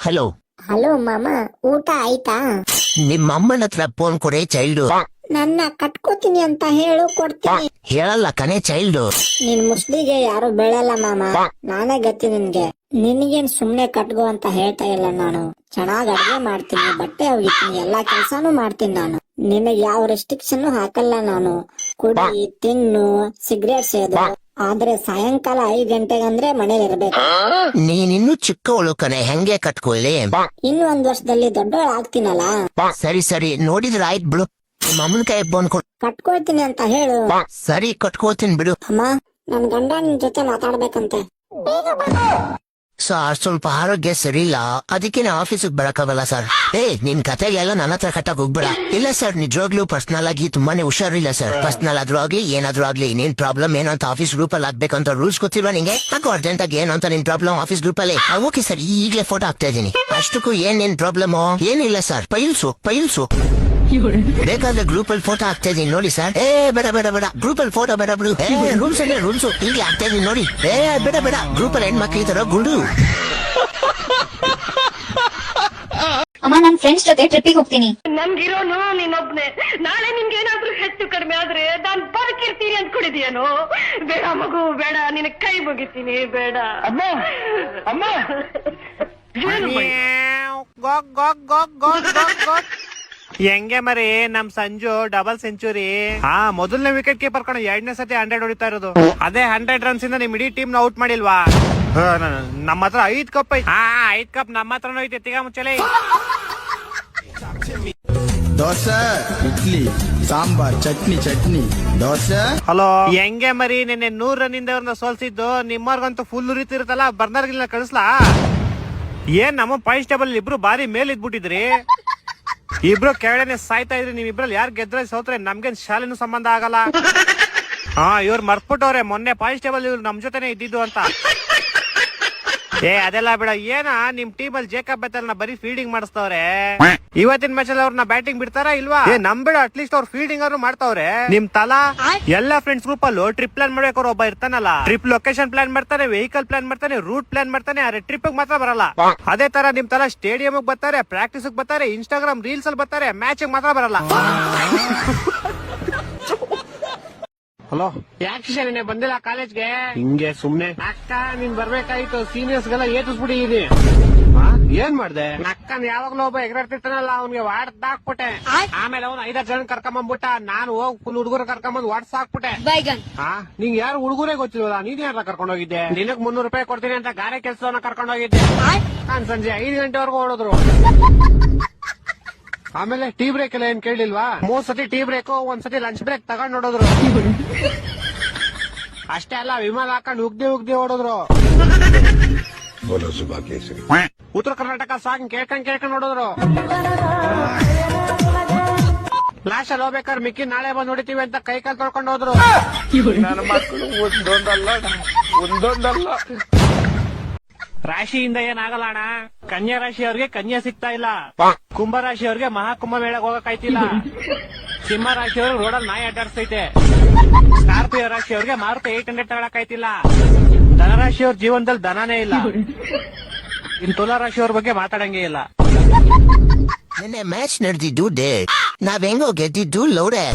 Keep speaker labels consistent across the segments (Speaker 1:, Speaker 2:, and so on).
Speaker 1: Hello
Speaker 2: hello ಮಾಮ, ಊಟ ಆಯ್ತಾ?
Speaker 1: ನಿಮ್ಮ ಅಮ್ಮನ ಹತ್ರ ಫೋನ್ ಕೊಡೆ ಚೈಲ್ಡು.
Speaker 2: ನನ್ನ ಕಟ್ಕೋತೀನಿ ಅಂತ ಹೇಳು, ಕೊಡ್ತೀನಿ.
Speaker 1: ಹೇಳಲ್ಲ ಕನೆ ಚೈಲ್ಡು.
Speaker 2: ನಿನ್ ಮುಸ್ಲಿಗೆ ಯಾರು ಬೆಳೆಯಲ್ಲ ಮಾಮ, ನಾನೇ ಗತಿ ನಿನ್ಗೆ. ನಿನಗೇನ್ ಸುಮ್ನೆ ಕಟ್ಗೋ ಅಂತ ಹೇಳ್ತಾ ಇಲ್ಲ ನಾನು. ಚೆನ್ನಾಗ್ ಅಡ್ಗೆ ಮಾಡ್ತೀನಿ, ಬಟ್ಟೆ ಒಗಿತೀನಿ, ಎಲ್ಲಾ ಕೆಲ್ಸಾನು ಮಾಡ್ತೀನಿ ನಾನು. ನಿನಗ್ ಯಾವ ರೆಸ್ಟ್ರಿಕ್ಷನ್ ಹಾಕಲ್ಲ ನಾನು. ಕುಡಿ, ತಿನ್ನು, ಸಿಗರೇಟ್ ಸೇದು, ಆದ್ರೆ ಸಾಯಂಕಾಲ 5 ಗಂಟೆಗಂದ್ರೆ ಮನೇಲಿ ಇರ್ಬೇಕು.
Speaker 1: ನೀನಿನ್ನು ಚಿಕ್ಕವಳು ಕನೆ, ಹೆಂಗೆ ಕಟ್ಕೊಳ್ಳಿ?
Speaker 2: ಇನ್ನು 1 ವರ್ಷದಲ್ಲಿ ದೊಡ್ಡವಳು ಆಗ್ತೀನಲ್ಲ.
Speaker 1: ಸರಿ ಸರಿ, ನೋಡಿದ್ರ ಆಯ್ತು ಬಿಡು. ನಿಮ್ಮ ಅಮ್ಮನ ಕೈ ಫೋನ್ ಕೊಡು.
Speaker 2: ಕಟ್ಕೊಳ್ತೀನಿ ಅಂತ ಹೇಳು.
Speaker 1: ಸರಿ ಕಟ್ಕೋತೀನಿ ಬಿಡು.
Speaker 2: ಅಮ್ಮ, ನನ್ ಗಂಡ ನಿನ್ ಜೊತೆ ಮಾತಾಡ್ಬೇಕಂತೆ.
Speaker 1: ಸರ್ ಸ್ವಲ್ಪ ಆರೋಗ್ಯ ಸರಿ ಇಲ್ಲ, ಅದಕ್ಕೆ ನಾ ಆಫೀಸಿಗೆ ಬರಕಾಗಲ್ಲ ಸರ್. ನಿನ್ ಕತೆಗೆಲ್ಲ ನನ್ನ ಹತ್ರ ಕಟ್ಟಕ್ ಹೋಗ್ಬೇಡ. ಇಲ್ಲ ಸರ್, ನಿಜವಾಗ್ಲೂ ಪರ್ಸನಲ್ ಆಗಿ ತುಂಬಾನೇ ಹುಷಾರಿಲ್ಲ ಸರ್. ಪರ್ಸನಲ್ ಆದ್ರೂ ಆಗ್ಲಿ ಏನಾದ್ರೂ ಆಗ್ಲಿ, ನೀನ್ ಪ್ರಾಬ್ಲಮ್ ಏನು ಅಂತ ಆಫೀಸ್ ಗ್ರೂಪ್ ಅಲ್ಲಿ ಆಗ್ಬೇಕಂತ ರೂಲ್ಸ್ ಗೊತ್ತಿಲ್ವಾ ನಿಂಗೆ? ಹಾಕೋ ಅರ್ಜೆಂಟ್ ಆಗಿ ಏನು ಅಂತ ನಿನ್ ಪ್ರಾಬ್ಲಮ್ ಆಫೀಸ್ ಗ್ರೂಪ್ ಅಲ್ಲಿ. ಓಕೆ ಸರ್, ಈಗಲೇ ಫೋಟೋ ಹಾಕ್ತಾ ಇದೀನಿ. ಅಷ್ಟಕ್ಕೂ ಏನ್ ಪ್ರಾಬ್ಲಮ್? ಏನಿಲ್ಲ ಸರ್, ಪೈಲ್ಸು ಬೇಕಾದ್ರೆ ಗ್ರೂಪ್ ಅಲ್ಲಿ ಫೋಟೋ ಹಾಕ್ತಾ ಇದೀನಿ ನೋಡಿ ಸರ್. ಬೇಡ ಗ್ರೂಪ್ ಅಲ್ಲಿ ಫೋಟೋ ಬೇಡ ಬಿಡು. ರೂಲ್ಸ್ ಅಂದ್ರೆ ರೂಲ್ಸ್, ಈಗಲೇ ಹಾಕ್ತಾ ಇದೀನಿ ನೋಡಿ. ಬೇಡ ಗ್ರೂಪ್ ಅಲ್ಲಿ ಹೆಣ್ಮಕ್ಳು ಇದಾರೋ ಗುಂಡು.
Speaker 3: ಅಮ್ಮ, ನನ್ ಫ್ರೆಂಡ್ಸ್ ಜೊತೆ ಟ್ರಿಪ್ಪಿಗೆ ಹೋಗ್ತೀನಿ.
Speaker 4: ನನ್ಗಿರೋನು ನೀನೊಬ್ನೇ. ನಾಳೆ ನಿನ್ಗೇನಾದ್ರೂ ಹೆಚ್ಚು ಕಡಿಮೆ ಆದ್ರೆ ನಾನ್ ಬದುಕಿರ್ತೀನಿ ಅಂದ್ಕೊಂಡಿದ್ಯೇನೋ? ಬೇಡ ಮಗು, ಬೇಡ, ನಿನ್ ಕೈ ಮುಗಿತೀನಿ, ಬೇಡ.
Speaker 5: ಅಮ್ಮ ಅಮ್ಮ ಹೆಂಗೆ ಮರಿ ನಮ್ ಸಂಜು ಡಬಲ್ ಸೆಂಚುರಿ. ಮೊದಲನೇ ವಿಕೆಟ್ ಕೀಪರ್ ಕಣ, 2ನೇ ಸತಿ 100 ಹೊಡಿತಾ ಇರೋದು. ಅದೇ 100 ರನ್ಸ್ ಇಂದ ನಿಮ್ ಇಡೀ ಟೀಮ್ ನ ಔಟ್ ಮಾಡಿಲ್ವಾ? ನಮ್ಮ ಹತ್ರ 5 ಕಪ್ ಐತಿ. 5 ಕಪ್ ನಮ್ಮ ಹತ್ರನೂ ಐತಿ. ತಿಗ ಮುಚ್ಚಲಿ.
Speaker 6: ದೋಸೆ, ಇಡ್ಲಿ, ಸಾಂಬಾರ್, ಚಟ್ನಿ, ದೋಸೆ.
Speaker 5: ಹಲೋ, ಹೆಂಗೆ ಮರಿ ನಿನ್ನೆ 100 ರನ್ ಇಂದ ಅವ್ರನ್ನ ಸೋಲ್ಸಿದ್ದು? ನಿಮ್ಮವ್ರಿಗಂತೂ ಫುಲ್ ಉರಿತಿರುತ್ತಲ್ಲ, ಬರ್ನರ್ಗಿಲ್ಲ ಕಳಿಸ್ಲಾ? ಏನ್ ನಮ್ಮ 5 ಟೇಬಲ್ ಇಬ್ರು ಬಾರಿ ಮೇಲ್ ಇದ್ಬಿಟ್ಟಿದ್ರಿ. ಇಬ್ರು ಕೆಳಗಡೆ ಸಾಯ್ತಾ ಇದ್ರಿ. ನೀವ್ ಇಬ್ರಲ್ಲಿ ಯಾರು ಗೆದ್ರೆ ಸೋತ್ರೆ ನಮ್ಗೇನ್ ಶಾಲೆನೂ ಸಂಬಂಧ ಆಗಲ್ಲ. ಇವ್ರು ಮರ್ತ್ಬಿಟ್ಟವ್ರೆ ಮೊನ್ನೆ 5 ಟೇಬಲ್ ಇವ್ರು ನಮ್ ಜೊತೆನೆ ಇದ್ದಿದ್ದು ಅಂತ. ಅದೆಲ್ಲ ಬಿಡ. ಏನ ನಿಮ್ ಟೀಮ್ ಅಲ್ಲಿ ಜೇಕಬ್ ಬೆತ್ತಲ್ನ ಬರೀ ಫೀಲ್ಡಿಂಗ್ ಮಾಡಿಸ್ತವ್ರೆ. ಇವತ್ತಿನ ಮ್ಯಾಚ್ ಅಲ್ಲಿ ಅವ್ರನ್ನ ಬ್ಯಾಟಿಂಗ್ ಬಿಡ್ತಾರಾ ಇಲ್ವಾ? ನಮ್ ಬಿಡ, ಅಟ್ಲೀಸ್ಟ್ ಅವ್ರು ಫೀಲ್ಡಿಂಗ್ ಆದ್ರೂ ಮಾಡ್ತಾವ್ರೆ. ನಿಮ್ ತಲಾ ಎಲ್ಲಾ ಫ್ರೆಂಡ್ಸ್ ಗ್ರೂಪ್ ಅಲ್ಲೂ ಟ್ರಿಪ್ ಪ್ಲಾನ್ ಮಾಡ್ಬೇಕು. ಒಬ್ಬ ಇರ್ತಾನಲ್ಲ, ಟ್ರಿಪ್ ಲೊಕೇಶನ್ ಪ್ಲಾನ್ ಮಾಡ್ತಾನೆ, ವೆಹಿಕಲ್ ಪ್ಲಾನ್ ಮಾಡ್ತಾನೆ, ರೂಟ್ ಪ್ಲಾನ್ ಮಾಡ್ತಾನೆ. ಆದ್ರೆ ಟ್ರಿಪ್ ಮಾತ್ರ ಬರಲ್ಲ. ಅದೇ ತರ ನಿಮ್ ತಲಾ ಸ್ಟೇಡಿಯಂ ಬರ್ತಾರೆ, ಪ್ರಾಕ್ಟೀಸ್ ಬರ್ತಾರೆ, ಇನ್ಸ್ಟಾಗ್ರಾಮ್ ರೀಲ್ಸ್ ಅಲ್ಲಿ ಬರ್ತಾರೆ, ಮ್ಯಾಚ್ ಮಾತ್ರ ಬರಲ್ಲ. ಹಲೋ, ಯಾಕೆ ನೀನೆ ಬಂದಿಲ್ಲ ಕಾಲೇಜ್ಗೆ? ಹಿಂಗೆ ಸುಮ್ನೆ. ಅಕ್ಕ ನೀನ್ ಬರ್ಬೇಕಾಯ್ತು, ಸೀನಿಯರ್ಸ್ ಗೆಲ್ಲ ಏಟಿಸ್ಬಿಟ್ಟಿದೀನಿ. ಏನ್ ಮಾಡ್ದೆ? ಅಕ್ಕನ್ ಯಾವಾಗ್ಲೂ ಒಬ್ಬ ಎಗರಾಡ್ತಿರ್ತಾನಲ್ಲ, ಅವ್ನಿಗೆ ವಾಡ್ಸ್ ಹಾಕ್ಬಿಟ್ಟೆ. ಆಮೇಲೆ ಅವ್ನು 5 ಜನ ಕರ್ಕೊಂಬಂದ್ಬಿಟ್ಟ. ನಾನು ಹೋಗ್ ಫುಲ್ ಹುಡುಗರು ಕರ್ಕೊಂಬಂದ್ ವಾಡ್ಸ್ ಹಾಕ್ಬಿಟ್ಟೆ. ನಿಂಗೆ ಯಾರು ಹುಡುಗರೇ ಗೊತ್ತಿಲ್ವಲ್ಲ, ನೀನ್ ಯಾರ ಕರ್ಕೊಂಡ್ ಹೋಗಿದ್ದೆ? ದಿನಕ್ಕೆ 300 ರೂಪಾಯಿ ಕೊಡ್ತೀನಿ ಅಂತ ಗಾರೆ ಕೆಲ್ಸವನ್ನ ಕರ್ಕೊಂಡ್ ಹೋಗಿದ್ದೆ. ನಾನ್ ಸಂಜೆ 5 ಗಂಟೆವರೆಗೂ ಓಡಿದ್ರು. ಆಮೇಲೆ ಟೀ ಬ್ರೇಕ್ ಎಲ್ಲ ಏನ್ ಕೇಳಿಲ್ವಾ? 3 ಸತಿ ಟೀ ಬ್ರೇಕ್, 1 ಸತಿ ಲಂಚ್ ಬ್ರೇಕ್ ತಗೊಂಡ್ ನೋಡಿದ್ರು. ಅಷ್ಟೇ ಅಲ್ಲ, ವಿಮಾನ ಹಾಕೊಂಡ್ ಉಗ್ದಿ ಓಡಿದ್ರು. ಉತ್ತರ ಕರ್ನಾಟಕ ಸಾಂಗ್ ಕೇಳ್ಕೊಂಡ್ ನೋಡಿದ್ರು. ಲಾಸ್ಟ್ ಅಲ್ಲಿ ಹೋಗ್ಬೇಕಾದ್ರೆ ಮಿಕ್ಕಿ ನಾಳೆ ಬಂದ್ ಹೊಡಿತೀವಿ ಅಂತ ಕೈ ಕಾಲ್ ತೊಳ್ಕೊಂಡು ಹೋದ್ರು. ನನ್ನ ಮಕ್ಕಳು ಒಂದೊಂದಲ್ಲ. ರಾಶಿಯಿಂದ ಏನಾಗಲ್ಲ ಅಣ್ಣ. ಕನ್ಯಾ ರಾಶಿ ಅವ್ರಿಗೆ ಕನ್ಯಾ ಸಿಗ್ತಾ ಇಲ್ಲ. ಕುಂಭ ರಾಶಿ ಅವ್ರಿಗೆ ಮಹಾಕುಂಭ ಮೇಳಕ್ಕೆ ಹೋಗಕ್ಕಾಯ್ತಿಲ್ಲ. ಸಿಂಹ ರಾಶಿ ಅವ್ರಿಗೆ ರೋಡಲ್ಲಿ ನಾಯಿ ಅಡ್ಡಾಡ್ಸ್ತೈತೆ. ಸ್ಕಾರ್ಪಿಯೋ ರಾಶಿ ಅವ್ರಿಗೆ ಮಾರುತಿ 800 ತಗೊಳಕಾಯ್ತಿಲ್ಲ. ಧನರಾಶಿ ಅವ್ರ ಜೀವನದಲ್ಲಿ ಧನನೇ ಇಲ್ಲ. ಇನ್ ತುಲಾ ರಾಶಿ ಅವ್ರ ಬಗ್ಗೆ ಮಾತಾಡಂಗೇ ಇಲ್ಲ.
Speaker 1: ನಿನ್ನೆ ಮ್ಯಾಚ್ ನಡೆದಿದ್ದು ಡೇ, ನಾವ್ ಹೆಂಗೋ ಗೆದ್ದಿದ್ದು ಲೋಡೆ.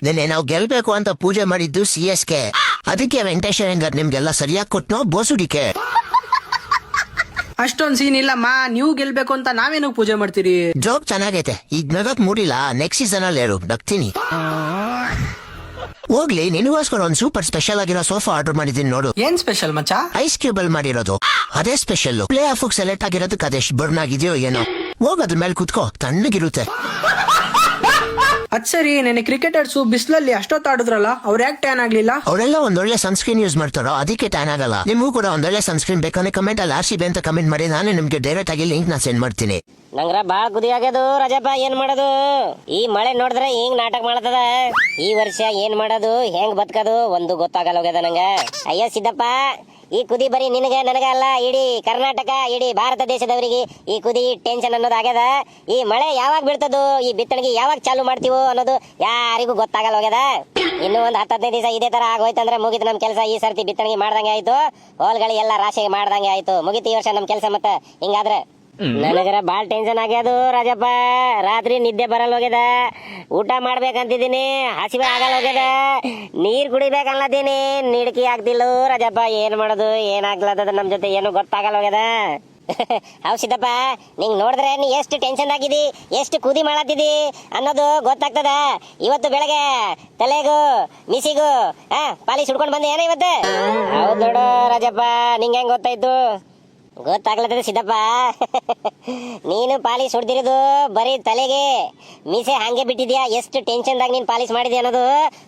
Speaker 1: ನಿನ್ನೆ ನಾವು ಗೆಲ್ಬೇಕು ಅಂತ ಪೂಜೆ ಮಾಡಿದ್ದು CSK. ಅದಕ್ಕೆ ವೆಂಕಟೇಶ್ ಅಯ್ಯಂಗಾರ್ ನಿಮ್ಗೆಲ್ಲ ಸರಿಯಾಗಿ ಕೊಟ್ನೋ ಬೋಸುಡಿಕೆ.
Speaker 7: ಅಷ್ಟೊಂದ್ ಸೀನ್ ಇಲ್ಲಮ್ಮ, ನೀವು ಗೆಲ್ಬೇಕು ಅಂತ ನಾವೇನು ಪೂಜೆ ಮಾಡ್ತೀರಿ?
Speaker 1: ಜೋಕ್ ಚೆನ್ನಾಗೈತೆ. ಈಗ ನಗಕ್ ಮೂಡಿಲ್ಲ, ನೆಕ್ಸ್ಟ್ ಸೀಸನ್ ಅಲ್ಲಿ ಹೇಳು, ನಗ್ತೀನಿ. ಹೋಗ್ಲಿ, ನಿನಗೋಸ್ಕರ ಒಂದ್ ಸೂಪರ್ ಸ್ಪೆಷಲ್ ಆಗಿರೋ ಸೋಫಾ ಆರ್ಡರ್ ಮಾಡಿದೀನಿ ನೋಡು.
Speaker 7: ಏನ್ ಸ್ಪೆಷಲ್ ಮಚ್ಚಾ?
Speaker 1: ಐಸ್ ಕ್ಯೂಬ್ ಅಲ್ಲಿ ಮಾಡಿರೋದು, ಅದೇ ಸ್ಪೆಷಲ್. ಪ್ಲೇ ಆಫ್ ಸೆಲೆಕ್ಟ್ ಆಗಿರೋದಕ್ಕೆ ಅದೆಷ್ಟು ಬರ್ನ್ ಆಗಿದೆಯೋ ಏನೋ. ಹೋಗೋದ್ರ ಮೇಲೆ ಕುತ್ಕೋ, ತಣ್ಣಗಿರುತ್ತೆ.
Speaker 7: ಅದ್ ಸರಿ, ನೆನೆ ಕ್ರಿಕೆಟರ್ಸ್ ಬಿಸಿಲಲ್ಲಿ ಅಷ್ಟೊತ್ತು ಆಡಿದ್ರಲ್ಲ, ಅವ್ರ ಯಾಕೆ ಟ್ಯಾನ್ ಆಗ್ಲಿಲ್ಲ?
Speaker 1: ಅವರೆಲ್ಲ ಒಂದೊಳ್ಳೆ ಸನ್ಸ್ಕ್ರೀನ್ ಯೂಸ್ ಮಾಡ್ತಾರೋ, ಅದಕ್ಕೆ ಟ್ಯಾನ್ ಆಗಲ್ಲ. ನಿಮಗೂ ಕೂಡ ಒಂದೊಳ್ಳೆ ಸನ್ಸ್ಕ್ರೀನ್ ಬೇಕಂದ್ರೆ ಕಮೆಂಟ್ ಅಲ್ಲಿ RCB ಅಂತ ಕಮೆಂಟ್ ಮಾಡಿ, ನಾನು ನಿಮ್ಗೆ ಡೈರೆಕ್ಟ್ ಆಗಿ ಲಿಂಕ್ ನ ಸೆಂಡ್ ಮಾಡ್ತೀನಿ.
Speaker 8: ನಂಗ್ರ ಬಾಳ ಕುದಿ ಆಗ್ಯದು ರಾಜಪ್ಪ. ಏನ್ ಮಾಡೋದು? ಈ ಮಳೆ ನೋಡಿದ್ರೆ ಹಿಂಗ್ ನಾಟಕ ಮಾಡತದ. ಈ ವರ್ಷ ಏನ್ ಮಾಡೋದು, ಹೆಂಗ್ ಬದುಕೋದು ಒಂದು ಗೊತ್ತಾಗಲ್ಲ ಹೋಗ್ಯದ ನಂಗ. ಅಯ್ಯ ಸಿದ್ದಪ್ಪ, ಈ ಕುದಿ ಬರೀ ನಿನಗೆ ನನಗ ಅಲ್ಲ, ಇಡೀ ಕರ್ನಾಟಕ ಇಡೀ ಭಾರತ ದೇಶದವರಿಗೆ ಈ ಕುದಿ ಟೆನ್ಷನ್ ಅನ್ನೋದು ಆಗ್ಯದ. ಈ ಮಳೆ ಯಾವಾಗ ಬೀಳ್ತದೋ, ಈ ಬಿತ್ತಣಿಗೆ ಯಾವಾಗ ಚಾಲು ಮಾಡ್ತೀವೋ ಅನ್ನೋದು ಯಾರಿಗೂ ಗೊತ್ತಾಗಲ್ಲ ಹೋಗ್ಯದ. ಇನ್ನು ಒಂದು 10-15 ದಿವಸ ಇದೇ ತರ ಆಗೋಯ್ತಂದ್ರೆ ಮುಗಿತು ನಮ್ ಕೆಲಸ. ಈ ಸರ್ತಿ ಬಿತ್ತಣಿಗೆ ಮಾಡ್ದಂಗೆ ಆಯ್ತು, ಹೊಲ್ಗಳು ಎಲ್ಲ ರಾಶಿ ಮಾಡ್ದಂಗೆ ಆಯ್ತು, ಮುಗಿತು ಈ ವರ್ಷ ನಮ್ ಕೆಲಸ. ಮತ್ತೆ ಹಿಂಗಾದ್ರೆ ನನಗರ ಬಾಳ್ ಟೆನ್ಷನ್ ಆಗ್ಯದು ರಾಜಪ್ಪ. ರಾತ್ರಿ ನಿದ್ದೆ ಬರಲ್ಲ ಹೋಗ್ಯದ, ಊಟ ಮಾಡ್ಬೇಕಂತಿದ್ದೀನಿ, ಹಸಿವೆ ಆಗಲ್ಲ ಹೋಗ್ಯದ, ನೀರ್ ಕುಡಿಬೇಕನ್ಲತ್ತೀನಿ, ನಿಡ್ಕಿ ಆಗ್ತಿಲ್ಲ ರಾಜಪ್ಪ. ಏನ್ ಮಾಡೋದು, ಏನಾಗ್ಲದ ನಮ್ ಜೊತೆ ಏನು ಗೊತ್ತಾಗಲ್ಲ ಹೋಗ್ಯದ. ಹೌದ್ ಸಿದ್ದಪ್ಪ, ನಿಂಗ್ ನೋಡಿದ್ರೆ ನೀ ಎಷ್ಟು ಟೆನ್ಷನ್ ಆಗಿದಿ, ಎಷ್ಟು ಕುದಿ ಮಾಡತ್ತಿದಿ ಅನ್ನೋದು ಗೊತ್ತಾಗ್ತದ. ಇವತ್ತು ಬೆಳಗ್ಗೆ ತಲೆಗೂ ಮಿಸಿಗೂ ಪಾಲಿಶ್ ಹುಡ್ಕೊಂಡ್ ಬಂದೆ ಏನೋ ಇವತ್ತು. ಹೌದ್ ನೋಡು ರಾಜಪ್ಪ, ನಿಂಗೆ ಹೆಂಗ್ ಗೊತ್ತಾಯ್ತು? ಗೊತ್ತಾಗ್ಲತ್ತದ ಸಿದ್ದಪ್ಪ. ನೀನು ಪಾಲಿಶ್ ಹೊಡ್ದಿರೋದು ಬರೀ ತಲೆಗೆ, ಮೀಸೆ ಹಂಗೆ ಬಿಟ್ಟಿದ್ಯಾ. ಎಷ್ಟು ಟೆನ್ಷನ್ದಾಗ ನೀನ್ ಪಾಲಿಶ್ ಮಾಡಿದ್ಯಾ ಅನ್ನೋದು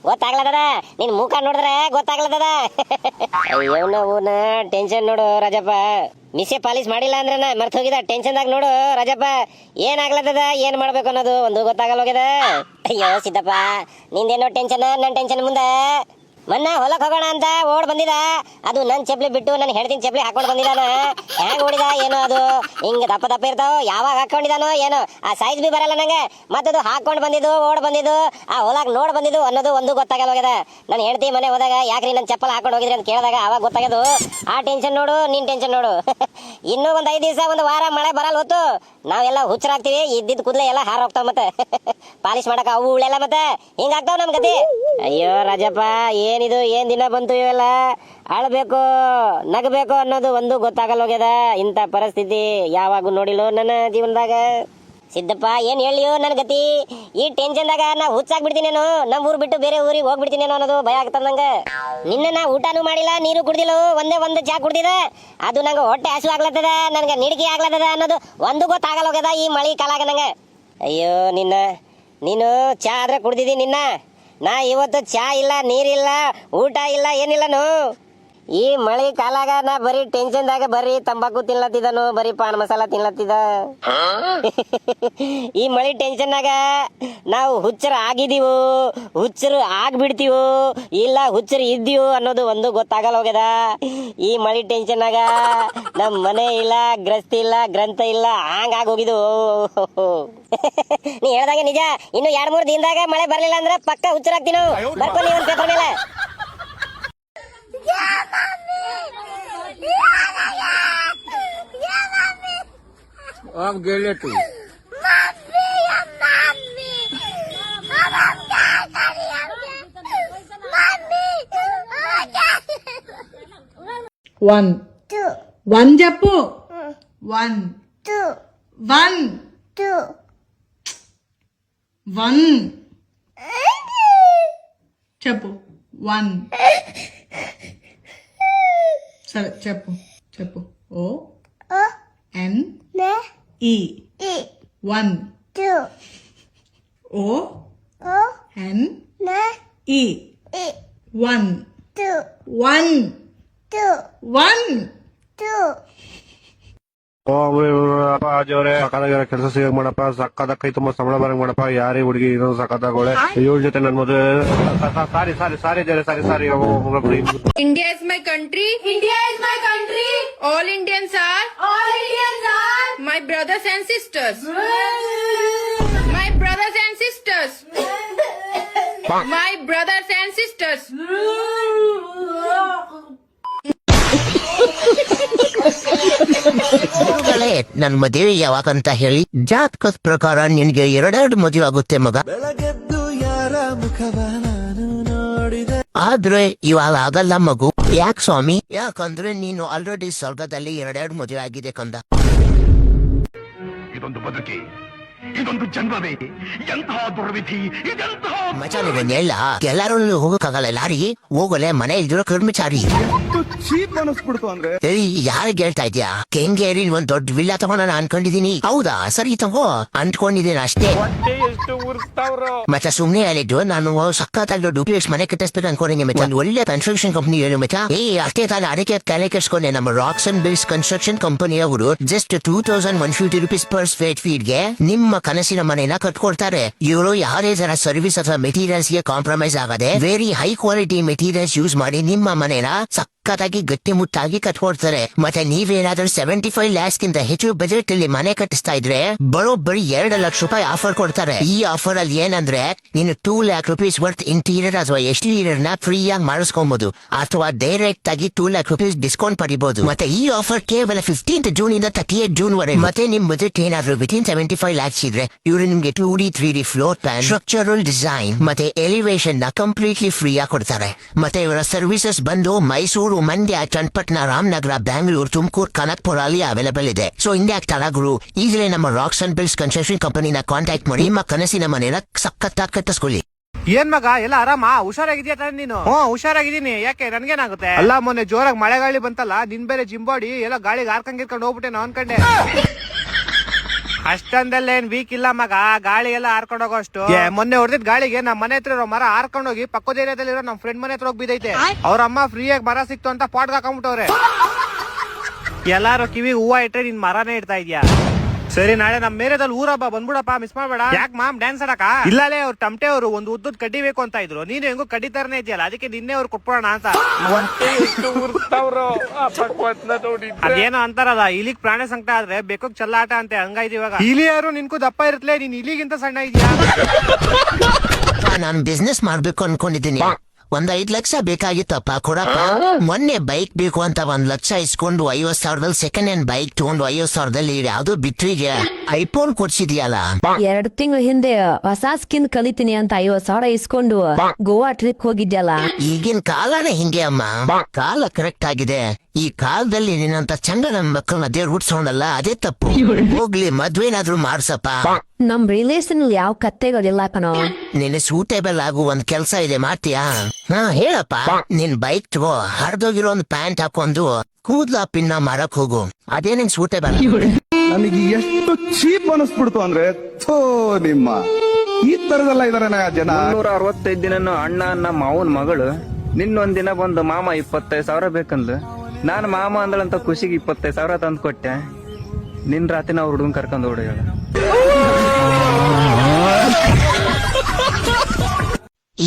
Speaker 8: ಗೊತ್ತಾಗ್ಲತ್ತದ. ನಿನ್ ಮುಖ ನೋಡಿದ್ರೆ ಗೊತ್ತಾಗ್ಲತ್ತದ. ಅಯ್ಯವನ ಟೆನ್ಷನ್ ನೋಡು ರಾಜಪ್ಪ. ಮೀಸೆ ಪಾಲಿಶ್ ಮಾಡಿಲ್ಲ ಅಂದ್ರೆ ಮರ್ತ ಹೋಗಿದ ಟೆನ್ಷನ್ದಾಗ ನೋಡು ರಾಜಪ್ಪ. ಏನಾಗ್ಲತ್ತದ, ಏನ್ ಮಾಡ್ಬೇಕು ಅನ್ನೋದು ಒಂದು ಗೊತ್ತಾಗಲ್ಲ ಹೋಗ್ಯದ. ಅಯ್ಯೋ ಸಿದ್ದಪ್ಪ, ನಿಂದೇನೋ ಟೆನ್ಷನ್, ನನ್ ಟೆನ್ಷನ್ ಮುಂದೆ. ಮೊನ್ನ ಹೊಲಕ್ ಹೋಗೋಣ ಅಂತ ಓಡ್ ಬಂದಿದ, ಅದು ನನ್ ಚಪ್ಲಿ ಬಿಟ್ಟು ನನ್ ಹೆಣ್ತಿನ ಚಪ್ಲಿ ಹಾಕೊಂಡ್ ಬಂದಿದಾನ. ಹ್ಯಾಂಗ್ ಓಡಿದ ಏನೋ, ಅದು ಹಿಂಗ ದಪ್ಪ ದಪ್ಪ ಇರ್ತಾವ, ಯಾವಾಗ ಹಾಕೊಂಡಿದಾನೋ ಏನೋ, ಆ ಸೈಜ್ ಬಿ ಬರಲ್ಲ ನಂಗೆ. ಮತ್ತದು ಹಾಕೊಂಡ್ ಬಂದಿದ್ದು, ಓಡ್ ಬಂದಿದ್ದು, ಆ ಹೊಲಕ್ ನೋಡ್ ಬಂದಿದ್ದು ಅನ್ನೋದು ಒಂದು ಗೊತ್ತಾಗಲ್ಲ ಹೋಗ್ಯದ. ನನ್ ಹೆಣ್ತಿ ಮನೆ ಹೋದಾಗ ಯಾಕ್ರಿ ನನ್ ಚಪ್ಪಲ್ ಹಾಕೊಂಡ್ ಹೋಗಿದ್ರಿ ಅಂತ ಕೇಳಿದಾಗ ಅವಾಗ ಗೊತ್ತಾಗದು. ಆ ಟೆನ್ಷನ್ ನೋಡು, ನಿನ್ ಟೆನ್ಷನ್ ನೋಡು. ಇನ್ನೂ ಒಂದ್ 5 ದಿವಸ, ಒಂದು ವಾರ ಮಳೆ ಬರಲ್ಲ ಹೊತ್ತು ನಾವೆಲ್ಲ ಹುಚ್ಚರಾಗ್ತಿವಿ, ಇದ್ದಿದ್ ಕೂದಲೇ ಎಲ್ಲ ಹಾರ ಹೋಗ್ತಾವ. ಮತ್ತೆ ಪಾಲಿಶ್ ಮಾಡಕ ಅವು ಉಳೆಲ್ಲ ಮತ್ತೆ ಹಿಂಗಾಗ್ತಾವ ನಮ್ ಗತಿ. ಅಯ್ಯೋ ರಾಜಪ್ಪ, ಏನಿದು, ಏನ್ ದಿನ ಬಂತು ಇವೆಲ್ಲ. ಅಳ್ಬೇಕು ನಗಬೇಕು ಅನ್ನೋದು ಒಂದು ಗೊತ್ತಾಗಲ್ಲ ಹೋಗ್ಯದ. ಇಂಥ ಪರಿಸ್ಥಿತಿ ಯಾವಾಗೂ ನೋಡಿಲ್ಲೋ ನನ್ನ ಜೀವನದಾಗ. ಸಿದ್ದಪ್ಪ, ಏನ್ ಹೇಳಿಯೋ ನನ್ ಗತಿ. ಈ ಟೆನ್ಷನ್ದಾಗ ನಾ ಹುಚ್ಚಾಗ್ಬಿಡ್ತೀನೇನೋ, ನಮ್ ಊರ್ ಬಿಟ್ಟು ಬೇರೆ ಊರಿಗೆ ಹೋಗ್ಬಿಡ್ತೀನೇನೋ ಅನ್ನೋದು ಭಯ ಆಗ್ತದ ನಂಗೆ. ನಿನ್ನ ನಾ ಊಟನೂ ಮಾಡಿಲ್ಲ, ನೀರು ಕುಡ್ದಿಲ್ಲ, ಒಂದೇ ಒಂದು ಚಾ ಕುಡ್ದಿದ, ಅದು ನಂಗೆ ಹೊಟ್ಟೆ ಹಸು ಆಗ್ಲತ್ತದ, ನನ್ಗೆ ನಿಡಿಕೆ ಆಗ್ಲತ್ತದ ಅನ್ನೋದು ಒಂದು ಗೊತ್ತಾಗಲ್ಲ ಹೋಗ್ಯದ ಈ ಮಳಿ ಕಾಲಾಗ ನಂಗೆ. ಅಯ್ಯೋ ನೀನು ಚಾ ಆದ್ರೆ ಕುಡ್ದಿದಿ ನಿನ್ನ. ನಾ ಇವತ್ತು ಚಾ ಇಲ್ಲ, ನೀರಿಲ್ಲ, ಊಟ ಇಲ್ಲ, ಏನಿಲ್ಲನು. ಈ ಮಳೆ ಕಾಲಾಗ ನಾ ಬರೀ ಟೆನ್ಷನ್ದಾಗ ಬರೀ ತಂಬಾಕು ತಿನ್ಲತ್ತಿದನು, ಬರೀ ಪಾನ್ ಮಸಾಲ ತಿನ್ಲತ್ತಿದ. ಈ ಮಳಿ ಟೆನ್ಷನ್ನಾಗ ನಾವು ಹುಚ್ಚರು ಆಗಿದೀವೋ, ಹುಚ್ಚರು ಆಗ್ಬಿಡ್ತೀವೋ, ಇಲ್ಲ ಹುಚ್ಚರು ಇದ್ದೀವೋ ಅನ್ನೋದು ಒಂದು ಗೊತ್ತಾಗಲ್ಲ ಹೋಗ್ಯದ. ಈ ಮಳಿ ಟೆನ್ಷನ್ನಾಗ ನಮ್ ಮನೆ ಇಲ್ಲ, ಗ್ರಸ್ತಿ ಇಲ್ಲ, ಗ್ರಂಥ ಇಲ್ಲ, ಹಂಗಾಗಿ ಹೋಗಿದ್ವು. ನೀ ಹೇಳ್ದಂಗೆ ನಿಜ. ಇನ್ನು 2-3 ದಿನದಾಗ ಮಳೆ ಬರ್ಲಿಲ್ಲ ಅಂದ್ರೆ ಪಕ್ಕ ಹುಚ್ಚರಾಗ್ತೀವಿ ನಾವು. ಬರ್ಕೊಳ್ಳಿ ಒಂದ್ ಪೇಪರ್ ಮೇಲೆ.
Speaker 7: వన్ చెప్పు. 1 1 1 చెప్పు. 1 సరే చెప్పు. O N E 1 O N E 1 1
Speaker 5: ಕೆಲಸ ಸಿಗ ಮಾಡಪ್ಪ, ಸಕ್ಕದ ಕೈ ತುಂಬಾ ಸಂಬಳ ಬರಂಗ್ ಮಾಡಪ್ಪ. ಯಾರೇ ಹುಡುಗಿ ಇನ್ನೊಂದು ಸಕ್ಕತ್ತಾಗೋಳೆ, ಇವಳ ಜೊತೆ ನನ್ ಮದುವೆ. ಸಾರಿ.
Speaker 9: India is my country. India is my country. All Indians are my brothers and sisters. My brothers and sisters. My brothers and sisters.
Speaker 1: ನನ್ ಮದುವೆ ಯಾವಾಗಂತ ಹೇಳಿ, ಜಾತಕದ ಪ್ರಕಾರ ನಿನ್ಗೆ 2 ಮದುವೆ ಆಗುತ್ತೆ ಮಗ. ಆದ್ರೆ ಇವಾಗ ಆಗಲ್ಲ ಮಗು. ಯಾಕೆ ಸ್ವಾಮಿ? ಯಾಕಂದ್ರೆ ನೀನು ಆಲ್ರೆಡಿ ಸ್ವರ್ಗದಲ್ಲಿ 2 ಮದುವೆ ಆಗಿದೆ ಕಂದ.
Speaker 10: ಇದೊಂದು ಬದುಕಿ, ಇದೊಂದು ಜನ್ಮವೇ, ಎಂತಹ ದುರ್ವಿಧಿ ಇದೆಂತಹ.
Speaker 1: ಮಚ ನೀವೆಲ್ಲ ಎಲ್ಲರೂ ಹೋಗಕ್ಕಾಗಲ್ಲ, ಲಾರಿ ಹೋಗಲೆ, ಮನೆ ಇದ್ರು ಕರ್ಮಚಾರಿ.
Speaker 6: ಚೀಪ್ ಅನಿಸ್ಬಿಡ್ತು ಅಂದ್ರೆ
Speaker 1: ಯಾರಿಗೆ ಹೇಳ್ತಾ ಇದ್ಯಾ? ಕೆಂಗೇರಿ ಒಂದ್ ದೊಡ್ಡ ವಿಲ್ಲಾ ತಗೋಣ ಅನ್ಕೊಂಡಿದೀನಿ. ಹೌದಾ? ಸರಿ ತಗೋ ಅನ್ಕೊಂಡಿದ್ದೀನಿ ಅಷ್ಟೇ. ಮಚ ಸುಮ್ನೆ ಹೇಳಿದ್ದು, ನಾನು ಸಕ್ಕತ್ತಾಗಿ ಡೂಪ್ಲೆಕ್ಸ್ ಮನೆ ಕಟ್ಟಿಸ್ಬೇಕು ಅನ್ಕೊಂಡಿದ್ದೀನಿ ಮಚ್ಚ. ಒಂದು ಒಳ್ಳೆ ಕನ್ಸ್ಟ್ರಕ್ಷನ್ ಕಂಪನಿ ಹೇಳು ಮಚ್ಚ. ಅಷ್ಟೇ ತಾನು ಅದಕ್ಕೆ ತಲೆ ಕೆಡ್ಸ್ಕೊಂಡೆ. ನಮ್ಮ Rocks and Bills Construction company ಅವರು just 2150 rupees per square feet ಗೆ ನಿಮ್ಮ ಕನಸಿನ ಮನೆನ ಕಟ್ಕೊಡ್ತಾರೆ. ಇವರು ಯಾವುದೇ ತರ ಸರ್ವಿಸ್ ಅಥವಾ ಮೆಟೀರಿಯಲ್ಸ್ ಗೆ ಕಾಂಪ್ರಮೈಸ್ ಆಗದೆ very high quality materials use ಮಾಡಿ ನಿಮ್ಮ ಮನೆನ ಸಖತ್ತಾಗಿ ಗಟ್ಟಿಮುಟ್ಟಾಗಿ ಕಟ್ಕೊಡ್ತಾರೆ. ಮತ್ತೆ ನೀವೇನಾದ್ರೂ 75 lakhs ಗಿಂತ ಹೆಚ್ಚು ಬಜೆಟ್ ಅಲ್ಲಿ ಮನೆ ಕಟ್ಟಿಸ್ತಾ ಇದ್ರೆ ಬರೋಬ್ಬರಿ 2 ಲಕ್ಷ ರೂಪಾಯಿ ಆಫರ್ ಕೊಡ್ತಾರೆ. ಈ ಆಫರ್ ಅಲ್ಲಿ ಏನಂದ್ರೆ ನೀನು 2 lakh rupees ವರ್ತ್ ಇಂಟೀರಿಯರ್ ಅಥವಾ ಎಕ್ಸ್ಟೀರಿಯರ್ ನ ಫ್ರೀ ಆಗಿ ಮಾಡಿಸ್ಕೊಬಹುದು ಅಥವಾ ಡೈರೆಕ್ಟ್ ಆಗಿ 2 lakh rupees ಡಿಸ್ಕೌಂಟ್ ಪಡಿಬಹುದು. ಮತ್ತೆ ಈ ಆಫರ್ ಕೇವಲ 15th ಜೂನ್ ಇಂದ 30th ಜೂನ್ ವರೆಗೆ. ಮತ್ತೆ ನಿಮ್ ಬಜೆಟ್ ಏನಾದ್ರು ವಿತಿನ್ 75 lakhs ಇದ್ರೆ ಇವರು ನಿಮ್ಗೆ 2D 3D floor plan, structural design ಮತ್ತೆ ಎಲಿವೇಶನ್ ನ ಕಂಪ್ಲೀಟ್ಲಿ ಫ್ರೀ ಆಗಿ ಕೊಡ್ತಾರೆ. ಮತ್ತೆ ಇವರ ಸರ್ವಿಸಸ್ ಬಂದು ಮೈಸೂರು, ಮಂಡ್ಯ, ಚನ್ನಪಟ್ಟಣ, ರಾಮನಗರ, ಬ್ಯಾಂಗ್ಳೂರ್, ತುಮಕೂರು, ಕನಕಪುರ ಅಲ್ಲಿ ಅವೈಲೇಬಲ್ ಇದೆ. ಸೊ ಇಂಡಿಯಾಕ್ ತರಗುರು ಈಗಲೇ ನಮ್ಮ ರಾಕ್ಸ್ ಅಂಡ್ ಬಿಲ್ಸ್ ಕನ್ಸ್ಟ್ರಕ್ಷನ್ ಕಂಪನಿನ ಕಾಂಟ್ಯಾಕ್ಟ್ ಮಾಡಿ ನಿಮ್ಮ ಕನಸಿನ ಮನೆನ ಸಖತ್ತಾಗಿ ಕಟ್ಟಿಸ್ಕೊಳ್ಳಿ.
Speaker 5: ಏನ್ ಮಗ ಎಲ್ಲ ಆರಾಮ? ಹುಷಾರಾಗಿದ್ಯಾ ತಾನೆ ನೀನು? ಹುಷಾರಾಗಿದ್ದೀನಿ. ಯಾಕೆ ನನ್ಗೇನಾಗುತ್ತೆ? ಅಲ್ಲ ಮೊನ್ನೆ ಜೋರಾಗಿ ಮಳೆ ಗಾಳಿ ಬಂತಲ್ಲ, ನಿನ್ ಬೇರೆ ಜಿಂಬಾಡಿ ಎಲ್ಲ ಗಾಳಿಗೆ ಹಾರ್ಕೊಂಡ್ ಹೋಗ್ಬಿಟ್ಟೆ ನಾ ಅನ್ಕಂಡೆ. ಅಷ್ಟೊಂದಲ್ಲೇನ್ ವೀಕ್ ಇಲ್ಲ ಮಗ, ಗಾಳಿ ಎಲ್ಲ ಹಾರ್ಕೊಂಡ್ ಹೋಗೋಷ್ಟು. ಮೊನ್ನೆ ಹೊಡೆದಿದ್ ಗಾಳಿಗೆ ನಮ್ಮ ಮನೆ ಹತ್ರ ಇರೋ ಮರ ಹಾರ್ಕೊಂಡ್ ಹೋಗಿ ಪಕ್ಕದ ಏರಿಯಾದಲ್ಲಿರೋ ನಮ್ ಫ್ರೆಂಡ್ ಮನೆ ಹತ್ರ ಹೋಗಿ ಬಿದ್ದೈತೆ. ಅವ್ರ ಅಮ್ಮ ಫ್ರೀಯಾಗಿ ಮರ ಸಿಕ್ತು ಅಂತ ಪಾಟ್ಗೆ ಹಾಕೊಂಡ್ಬಿಟ್ಟವ್ರೆ. ಎಲ್ಲಾರು ಕಿವಿ ಹೂವ ಇಟ್ರೆ ನಿನ್ ಮರನೇ ಇಡ್ತಾ ಇದ್ಯಾ? ಸರಿ, ನಾಳೆ ನಮ್ ಮೇರೆದಲ್ಲಿ ಊರಬ್ಬ ಬಂದ್ಬಿಡಪ್ಪ, ಮಿಸ್ ಮಾಡ್ಬೇಡ. ಯಾಕೆ ಮಾಮ್ ಡ್ಯಾನ್ಸ್ ಆಡಕ? ಇಲ್ಲಲೇ ಅವ್ರು ಟಮಟೆ ಅವರು ಒಂದು ಉದ್ದದ್ ಕಡ್ಡಿ ಬೇಕು ಅಂತ ಇದ್ರು. ನೀನು ಹೆಂಗೋ ಕಡ್ಡಿ ತರನೇ ಇದೆಯಲ್ಲ, ಅದಕ್ಕೆ ನಿನ್ನೆ ಅವ್ರು ಕೊಟ್ಬಿಡೋಣ ಅಂತ. ಅದೇನೋ ಅಂತಾರಲ್ಲ, ಇಲಿಗ್ ಪ್ರಾಣಿ ಸಂಕಟ ಆದ್ರೆ ಬೇಕೋಕ್ ಚಲ್ಲಾಟ ಅಂತೆ, ಹಂಗಾಯ್ತು ಇವಾಗ. ಇಲಿಯಾರು ನಿನ್ಕು ದಪ್ಪ ಇರುತ್ತಲೇ, ನೀನ್ ಇಲಿಗಿಂತ ಸಣ್ಣ ಇದೆಯಾ?
Speaker 1: ನಾನು ಬಿಸ್ನೆಸ್ ಮಾಡ್ಬೇಕು ಅನ್ಕೊಂಡಿದ್ದೀನಿ. 5 ಲಕ್ಷ ಬೇಕಾಗಿತ್ತಪ್ಪ, ಕೊಡಪ್ಪ. ಮೊನ್ನೆ ಬೈಕ್ ಬೇಕು ಅಂತ 1 ಲಕ್ಷ ಇಸ್ಕೊಂಡು 50,000ದಲ್ಲಿ ಸೆಕೆಂಡ್ ಹ್ಯಾಂಡ್ ಬೈಕ್ ತಗೊಂಡು 50,000ದಲ್ಲಿ ಯಾವ್ದು ಬಿಟ್ರಿಗೆ ಐಫೋನ್ ಕೊಡ್ಸಿದ್ಯಲ್ಲ.
Speaker 11: 2 ತಿಂಗಳ ಹಿಂದೆ ಹೊಸ ಸ್ಕಿನ್ ಕಲಿತೀನಿ ಅಂತ 50,000 ಇಸ್ಕೊಂಡು ಗೋವಾ ಟ್ರಿಪ್ ಹೋಗಿದ್ಯಲ್ಲ.
Speaker 1: ಈಗಿನ ಕಾಲನೇ ಹಿಂಗೆ ಅಮ್ಮ, ಕಾಲ ಕರೆಕ್ಟ್ ಆಗಿದೆ. ಈ ಕಾಲದಲ್ಲಿ ನಿನ್ನಂತ ಚಂದ ನನ್ ಮಕ್ಕಳನ್ನ ಅದೇ ರೂಢಿಸೋಣಲ್ಲ, ಅದೇ ತಪ್ಪು. ಹೋಗ್ಲಿ, ಮದ್ವೆನಾದ್ರೂ ಮಾಡ್ಸಪ್ಪ.
Speaker 11: ನಮ್ ರಿಲೇಷನ್ ಯಾವ ಕತ್ತೆಗಳಿಲ್ಲ ಕಣೋ.
Speaker 1: ನಿನ್ನ ಸೂಟೇಬಲ್ ಆಗು ಒಂದ್ ಕೆಲ್ಸ ಇದೆ, ಮಾಡ್ತೀಯಾ? ಹಾ ಹೇಳಪ್ಪ. ನಿನ್ ಬೈಕ್ ತಗೋ, ಹರಿದೋಗಿರೋ ಒಂದು ಪ್ಯಾಂಟ್ ಹಾಕೊಂಡು ಕೂದ್ಲ ಪಿನ್ನ ಮಾರಕ್ ಹೋಗು, ಅದೇ ನಿನ್ ಸೂಟೇಬಲ್.
Speaker 6: ನನಗೆ ಎಷ್ಟು ಚೀಪ್ ಅನಿಸ್ಬಿಡ್ತು ಅಂದ್ರೆ, ಥೋ ನಿಮ್ಮ ಈ ತರದೆಲ್ಲ ಇದಾರೆ ಜನ.
Speaker 12: 365 ದಿನ ಅಣ್ಣ ನಮ್ಮ ಮಾವನ್ ಮಗಳು ನಿನ್ನೊಂದಿನ ಬಂದು ಮಾಮ 25,000 ಬೇಕಂದ್ಲು. ನಾನು ಮಾಮ ಅಂದಳಂತ ಖುಷಿಗೆ 25,000 ತಂದು ಕೊಟ್ಟೆ. ನಿನ್ ರಾತ್ರಿ ನಾವು ಹುಡುಗನ್ ಕರ್ಕೊಂಡ್ ಓಡ.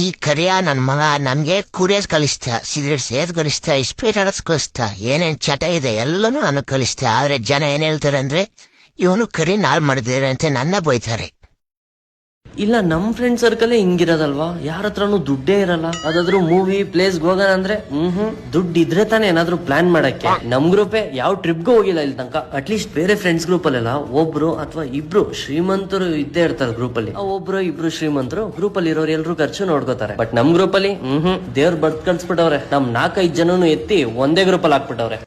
Speaker 1: ಈ ಕರಿಯ ನನ್ ಮಗ ನಮ್ಗೆ ಕುರಿಯಸ್ ಕಲಿಸ್ತಾ, ಸಿಗರೇಟ್ ಸೇದ್ ಕಲಿಸ್ತಾ, ಸ್ಪೀಡ್ ಆಡಸ್ ಕಲಿಸ್ತಾ, ಏನೇನ್ ಚಟ ಇದೆ ಎಲ್ಲನೂ ನಾನು ಕಲಿಸ್ತಾ. ಆದ್ರೆ ಜನ ಏನ್ ಹೇಳ್ತಾರೆ ಅಂದ್ರೆ, ಇವನು ಕರಿ ನಾಳ್ ಮಾಡಿದ್ರೆ ಅಂತ ನನ್ನ ಬೈತಾರೆ.
Speaker 13: ಇಲ್ಲ, ನಮ್ ಫ್ರೆಂಡ್ ಸರ್ಕಲ್ ಹಿಂಗಿರೋದಲ್ವಾ, ಯಾರ ಹತ್ರನು ದುಡ್ಡೇ ಇರಲ್ಲ. ಅದಾದ್ರೂ ಮೂವಿ ಪ್ಲೇಸ್ ಹೋಗೋಣ ಅಂದ್ರೆ ದುಡ್ಡು ಇದ್ರೆ ತಾನೇ ಏನಾದ್ರು ಪ್ಲಾನ್ ಮಾಡಕ್ಕೆ. ನಮ್ ಗ್ರೂಪೇ ಯಾವ ಟ್ರಿಪ್ಗೂ ಹೋಗಿಲ್ಲ ಇಲ್ಲಿ ತನಕ. ಅಟ್ಲೀಸ್ಟ್ ಬೇರೆ ಫ್ರೆಂಡ್ಸ್ ಗ್ರೂಪ್ ಅಲ್ಲೆಲ್ಲ ಒಬ್ರು ಅಥವಾ ಇಬ್ರು ಶ್ರೀಮಂತರು ಇದ್ದೇ ಇರ್ತಾರೆ ಗ್ರೂಪ್ ಅಲ್ಲಿ. ಒಬ್ರು ಇಬ್ರು ಶ್ರೀಮಂತರು ಗ್ರೂಪ್ ಅಲ್ಲಿ ಇರೋರು ಎಲ್ರು ಖರ್ಚು ನೋಡ್ಕೋತಾರೆ. ಬಟ್ ನಮ್ ಗ್ರೂಪ್ ಅಲ್ಲಿ ದೇವ್ರ ಬರ್ತ್ ಕಳ್ಸ್ಬಿಟ್ಟವ್ರೆ. ನಮ್ 4-5 ಜನನು ಎತ್ತಿ ಒಂದೇ ಗ್ರೂಪ್ ಅಲ್ಲಿ ಹಾಕ್ಬಿಟ್ಟವ್ರೆ.